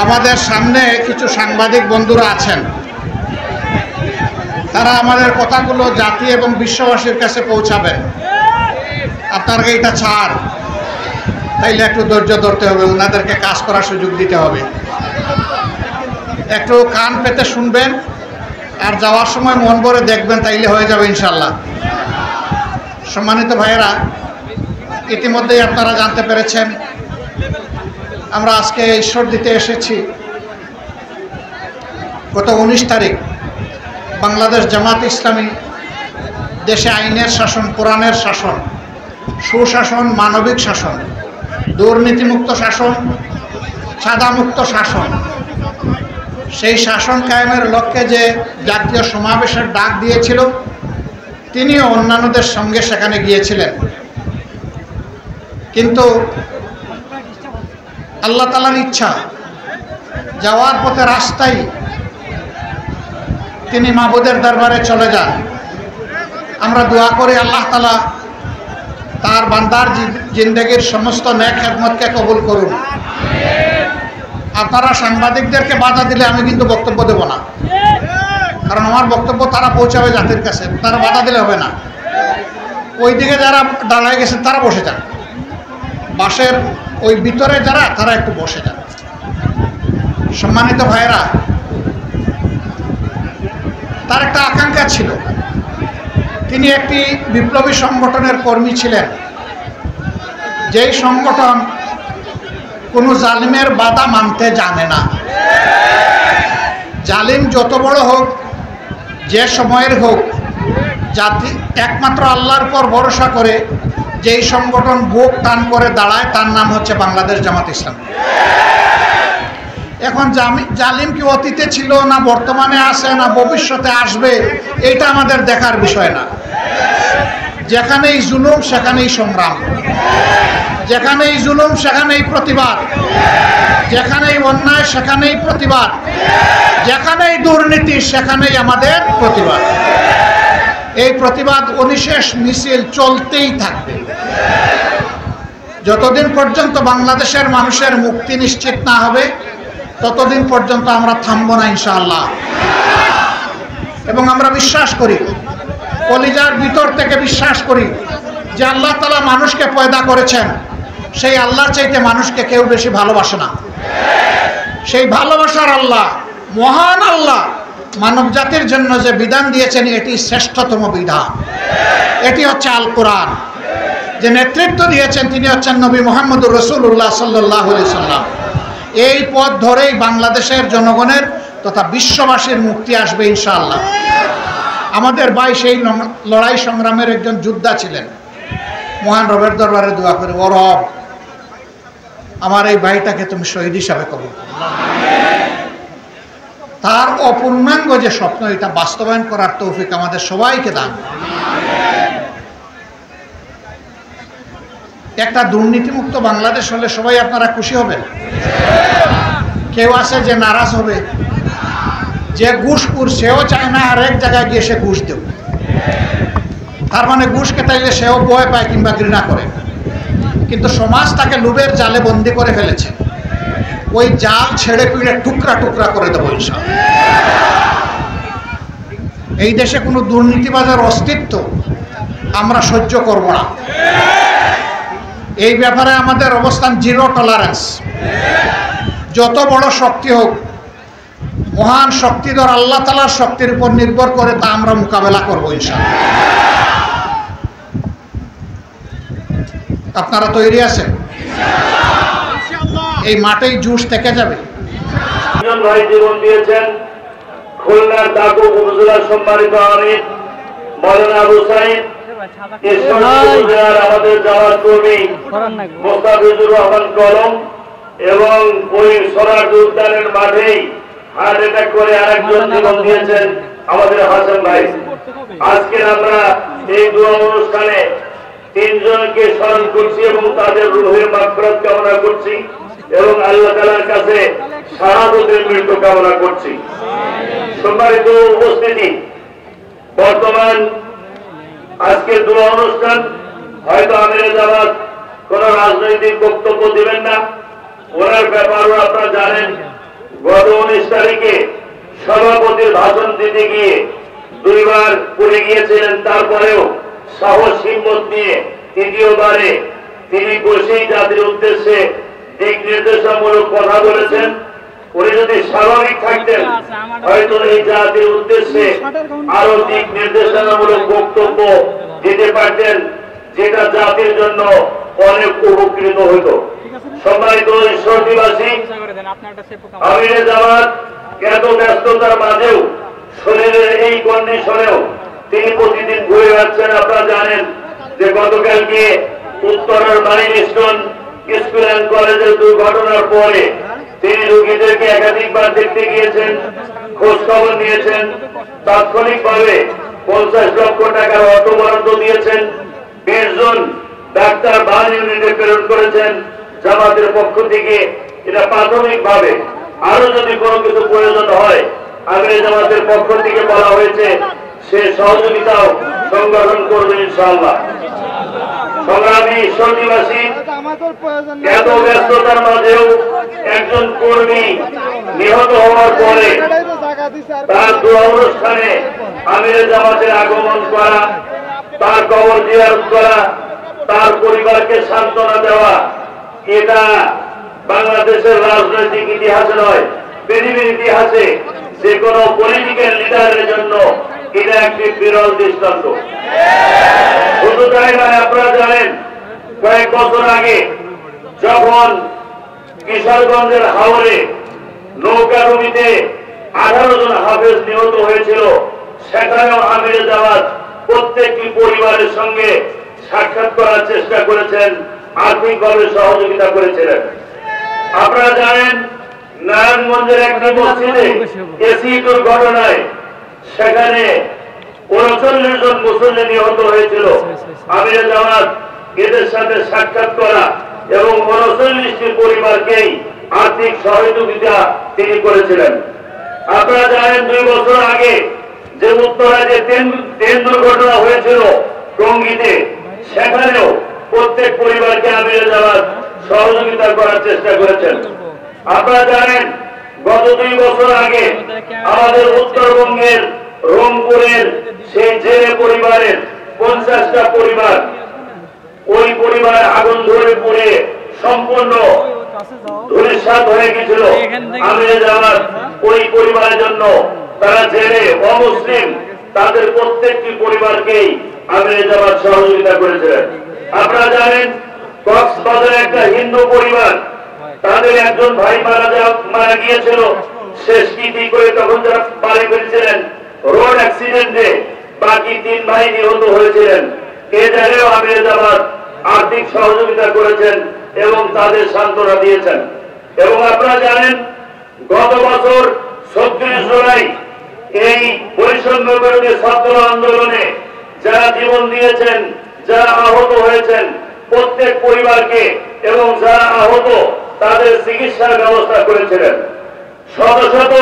আমাদের সামনে কিছু সাংবাদিক বন্ধুরা আছেন, তারা আমাদের কথাগুলো জাতি এবং বিশ্ববাসীর কাছে পৌঁছাবেন। আপনার এইটা ছাড়, তাইলে একটু ধৈর্য ধরতে হবে, ওনাদেরকে কাজ করার সুযোগ দিতে হবে। একটু কান পেতে শুনবেন আর যাওয়ার সময় মন ভরে দেখবেন, তাইলে হয়ে যাবে ইনশাল্লাহ। সম্মানিত ভাইয়েরা, ইতিমধ্যেই আপনারা জানতে পেরেছেন আমরা আজকে ঈশ্বর দিতে এসেছি। গত 19 তারিখ বাংলাদেশ জামাত ইসলামী দেশে আইনের শাসন, কোরআনের শাসন, সুশাসন, মানবিক শাসন, দুর্নীতিমুক্ত শাসন, সাদামুক্ত শাসন, সেই শাসন কায়েমের লক্ষ্যে যে জাতীয় সমাবেশের ডাক দিয়েছিল, তিনিও অন্যান্যদের সঙ্গে সেখানে গিয়েছিলেন। কিন্তু আল্লাহ তাআলার ইচ্ছা, যাওয়ার পথে রাস্তায় তিনি মাবুদের দরবারে চলে যান। আমরা দোয়া করি আল্লাহ তাআলা তার বান্দার জিন্দেগির সমস্ত নেক খেদমতকে কবুল করুন। আপনারা সাংবাদিকদেরকে বাধা দিলে আমি কিন্তু বক্তব্য দেব না, কারণ আমার বক্তব্য তারা পৌঁছাবে জাতির কাছে, তারা বাধা দিলে হবে না। ওইদিকে যারা দাঁড়ায় গেছে তারা বসে যান, বাসের ওই ভিতরে যারা, তারা একটু বসে যান। সম্মানিত ভাইয়েরা, তার একটা আকাঙ্ক্ষা ছিল, তিনি একটি বিপ্লবী সংগঠনের কর্মী ছিলেন, যেই সংগঠন কোনো জালিমের বাধা মানতে জানে না। জালিম যত বড় হোক, যে সময়ের হোক, জাতি একমাত্র আল্লাহর উপর ভরসা করে যেই সংগঠন বুক টান করে দাঁড়ায়, তার নাম হচ্ছে বাংলাদেশ জামাত ইসলাম। এখন জালিম কি অতীতে ছিল, না বর্তমানে আছে, না ভবিষ্যতে আসবে, এইটা আমাদের দেখার বিষয় না। যেখানেই জুলুম সেখানেই সংগ্রাম, যেখানেই জুলুম সেখানেই প্রতিবাদ, যেখানেই অন্যায় সেখানেই প্রতিবাদ, যেখানেই দুর্নীতি সেখানেই আমাদের প্রতিবাদ। এই প্রতিবাদ অনিশেষ মিছিল চলতেই থাকবে যতদিন পর্যন্ত বাংলাদেশের মানুষের মুক্তি নিশ্চিত না হবে, ততদিন পর্যন্ত আমরা থামব না ইনশাআল্লাহ। এবং আমরা বিশ্বাস করি, কলিজার ভিতর থেকে বিশ্বাস করি যে আল্লাহ তাআলা মানুষকে পয়দা করেছেন, সেই আল্লাহর চাইতে মানুষকে কেউ বেশি ভালোবাসে না। সেই ভালোবাসার আল্লাহ, মহান আল্লাহ, মানব জাতির জন্য যে বিধান দিয়েছেন, এটি শ্রেষ্ঠতম বিধান। এটি হচ্ছে আল কোরআন। যে নেতৃত্ব দিয়েছেন তিনি হচ্ছেন নবী মুহাম্মদুর রাসূলুল্লাহ সাল্লাল্লাহু আলাইহি সাল্লাম। এই পথ ধরেই বাংলাদেশের জনগণের তথা বিশ্ববাসীর মুক্তি আসবে ইনশাআল্লাহ। আমাদের ভাই সেই লড়াই সংগ্রামের একজন যোদ্ধা ছিলেন। মহান রবের দরবারে দোয়া করি, ও রব, আমার এই ভাইটাকে তুমি শহীদ হিসাবে কবুল করো। তার অপূর্ণাঙ্গ যে স্বপ্ন, এটা বাস্তবায়ন করার তৌফিক আমাদের সবাইকে দান। একটা দুর্নীতিমুক্ত বাংলাদেশ হলে সবাই আপনারা খুশি হবেন। কেউ আছে যে নারাজ হবে, যে ঘুষখোর, সেও চায় না আর এক জায়গায় গিয়ে সে ঘুষ দেব। তার মানে ঘুষ খেতাইলে সেও ভয় পায় কিংবা ঘৃণা করে। কিন্তু সমাজ তাকে লোভের জালে বন্দি করে ফেলেছে। ওই জাল ছেড়ে পিড়ে টুকরা টুকরা করে দেবো ইনশাআল্লাহ। এই দেশে কোনো দুর্নীতিবাজের অস্তিত্ব আমরা সহ্য করব না। এই ব্যাপারে আমাদের অবস্থান জিরো টলারেন্স। যত বড় শক্তি হোক, মহান শক্তিধর আল্লাহ তাআলার শক্তির উপর নির্ভর করে তা আমরা মোকাবেলা করব ইনশাআল্লাহ। আপনারা তৈরি আছেন? এই মাঠেই জুস থেকে যাবে। ভাই জীবন দিয়েছেন খুলনার দাগু উপজেলার সম্মানিত আমির মৌলানা আবু সাইদ, আমাদের জামাত কর্মী মোস্তাফিজুর রহমান কলম, এবং ওই সরাট উদ্যানের মাঠেই হার্ট অ্যাটাক করে আরেকজন জীবন দিয়েছেন আমাদের হাসান ভাই। আজকে আমরা এই দোয়া অনুষ্ঠানে তিনজনকে স্মরণ করছি এবং তাদের রূহের মাগফিরাত কামনা করছি এবং আল্লাহ তাআলার কাছে শাহাদাতের মৃত্যু কামনা করছি। সম্মানিত উপস্থিতি, বর্তমান আজকের দোয়া অনুষ্ঠান হয়তো আমিরে জামাত কোন রাজনৈতিক বক্তব্য দিবেন না, ওনার ব্যাপারও আপনারা জানেন। গত 19 তারিখে সভাপতির ভাষণ দিতে গিয়ে 2 বার পড়ে গিয়েছিলেন, তারপরেও সাহস হিম্মত নিয়ে 3য়বারে তিনি বসেই জাতির উদ্দেশ্যে দিক নির্দেশনামূলক কথা বলেছেন। উনি যদি স্বাভাবিক থাকতেন হয়তো এই জাতির উদ্দেশ্যে আরো দিক নির্দেশনামূলক বক্তব্য দিতে পারতেন, যেটা জাতির জন্য অনেক উপকৃত হতো। সম্মানিত ঈশ্বরদীবাসী, আমিরে জামাত এত ব্যস্ততার মাঝেও শরীরের এই কন্ডিশনেও তিনি প্রতিদিন ঘুরে যাচ্ছেন। আপনারা জানেন যে গতকালকে উত্তরের মাইলস্টোন স্কুল অ্যান্ড কলেজের দুর্ঘটনার পরে তিনি রোগীদেরকে একাধিকবার দেখতে গিয়েছেন, খোঁজ খবর নিয়েছেন। তাৎক্ষণিকভাবে 50 লক্ষ টাকার অর্থ বরাদ্দ দিয়েছেন। 20 জন ডাক্তার বান ইউনিটে প্রেরণ করেছেন জামাতের পক্ষ থেকে। এটা প্রাথমিকভাবে, আরো যদি কোনো কিছু প্রয়োজন হয় আমিরে জামাতের পক্ষ থেকে বলা হয়েছে সে সহযোগিতাও সংগঠন করবে ইনশাআল্লাহ। সংগ্রামী ঈশ্বরদীবাসী, এত ব্যস্ততার মাঝেও একজন কর্মী নিহত হওয়ার পরে তার দোয়া অনুষ্ঠানে আমিরে জামাতের আগমন করা, তার কবর জিয়ারত করা, তার পরিবারকে সান্ত্বনা দেওয়া, এটা বাংলাদেশের রাজনৈতিক ইতিহাসে নয়, পৃথিবীর ইতিহাসে যে কোনো পলিটিক্যাল লিডারের জন্য এটা একটি বিরল দৃষ্টান্ত। শুধু তাই নয়, আপনারা জানেন কয়েক বছর আগে যখন কিশোরগঞ্জের হাওরে নৌকাডুবিতে 18 জন হাফেজ নিহত হয়েছিল, সেখানেও আমিরে জামাত প্রত্যেকটি পরিবারের সঙ্গে সাক্ষাৎ করার চেষ্টা করেছেন, আর্থিকভাবে সহযোগিতা করেছিলেন। আপনারা জানেন নারায়ণগঞ্জের একটি মসজিদে এসি দুর্ঘটনায় সেখানে 39 জন মুসল্লি নিহত হয়েছিল। আমিরে জামাত এদের সাথে সাক্ষাৎ করা এবং 39টি পরিবারকেই আর্থিক সহযোগিতা তিনি করেছিলেন। আপনারা জানেন 2 বছর আগে যে উত্তরায় যে ট্রেন দুর্ঘটনা হয়েছিল টঙ্গীতে, সেখানেও প্রত্যেক পরিবারকে আমিরে জামাত সহযোগিতা করার চেষ্টা করেছেন। আপনারা জানেন গত 2 বছর আগে আমাদের উত্তরবঙ্গের রংপুরের সেই জেলে পরিবারের 50টা পরিবার, ওই পরিবারের আগুন ধরে পুড়ে সম্পূর্ণ ধূলিসাৎ হয়ে গেছিল। আমিরে জামাত ওই পরিবারের জন্য, তারা জেলে অমুসলিম, তাদের প্রত্যেকটি পরিবারকেই আমিরে জামাত সহযোগিতা করেছিলেন। আপনারা জানেন কক্সবাজারে একটা হিন্দু পরিবার, তাদের একজন ভাই মারা গিয়েছিল, শেষকৃতি করে তখন যারা বাড়ি ফিরছিলেন রোড অ্যাক্সিডেন্টে বাকি 3 ভাই নিহত হয়েছিলেন। এ জায়গায়ও আমিরে জামাত আর্থিক সহযোগিতা করেছেন এবং তাদের সান্ত্বনা দিয়েছেন। এবং আপনারা জানেন গত বছর 36 জুলাই এই বৈষম্য বিরোধী ছাত্র আন্দোলনে যারা জীবন দিয়েছেন, যারা আহত হয়েছেন, প্রত্যেক পরিবারকে এবং যারা আহত তাদের চিকিৎসার ব্যবস্থা করেছিলেন। শত শত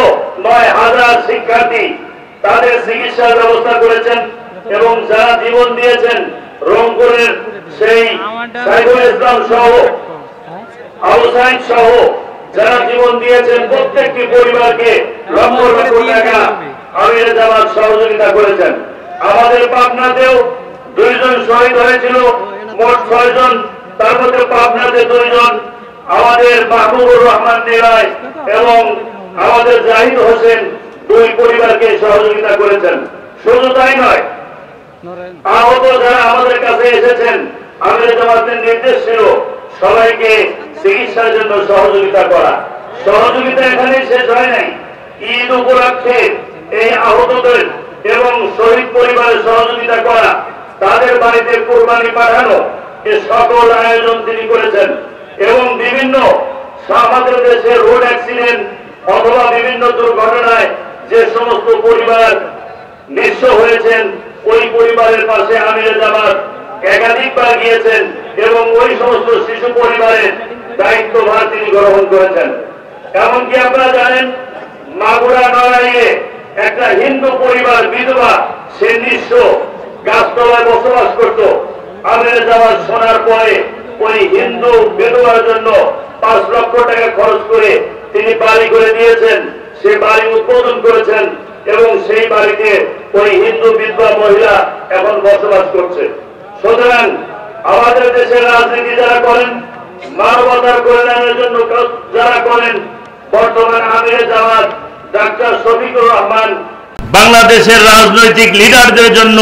9,000 শিক্ষার্থী তাদের চিকিৎসার ব্যবস্থা করেছেন এবং যারা জীবন দিয়েছেন রংপুরের সেই সাইফুল ইসলাম সহ আবু সাইদ সহ যারা জীবন দিয়েছেন প্রত্যেকটি পরিবারকে লক্ষ লক্ষ টাকা আমিরে জামাত সহযোগিতা করেছেন। আমাদের পাবনাতেও 2 জন শহীদ হয়েছিল, মোট 6 জন, তার মধ্যে পাবনাতে 2 জন, আমাদের মাহবুবুর রহমান নিরাই এবং আমাদের জাহিদ হোসেন 2 পরিবারকে সহযোগিতা করেছেন। শুধু তাই নয়, আহত যারা আমাদের কাছে এসেছেন আমিরে জামাতের নির্দেশ ছিল সবাইকে চিকিৎসার জন্য সহযোগিতা করা। সহযোগিতা এখানেই শেষ হয় নাই, ঈদ উপলক্ষে এই আহতদের এবং শহীদ পরিবারের সহযোগিতা করা, তাদের বাড়িতে কোরবানি পাঠানো, এ সকল আয়োজন তিনি করেছেন। এবং বিভিন্ন আমাদের দেশে রোড অ্যাক্সিডেন্ট অথবা বিভিন্ন দুর্ঘটনায় যে সমস্ত পরিবার নিঃস্ব হয়েছেন, ওই পরিবারের পাশে আমিরে জামাত একাধিকবার গিয়েছেন এবং ওই সমস্ত শিশু পরিবারের দায়িত্বভার তিনি গ্রহণ করেছেন। এমনকি আপনারা জানেন মাগুরা নড়াইয়ে একটা হিন্দু পরিবার বিধবা, সে নিঃস্ব, গাছতলায় বসবাস করত। আমিরে জামাত শোনার পরে ওই হিন্দু বিধবার জন্য 5 লক্ষ টাকা খরচ করে তিনি বাড়ি করে দিয়েছেন, সে বাড়ি উদ্বোধন করেছেন এবং সেই বাড়িতে ওই হিন্দু বিধবা মহিলা এখন বসবাস করছে। সুতরাং আমাদের দেশের রাজনীতি যারা করেন, মানবতার কল্যাণের জন্য যারা করেন, বর্তমান আমিরে জামাত ডাক্তার শফিকুর রহমান বাংলাদেশের রাজনৈতিক লিডারদের জন্য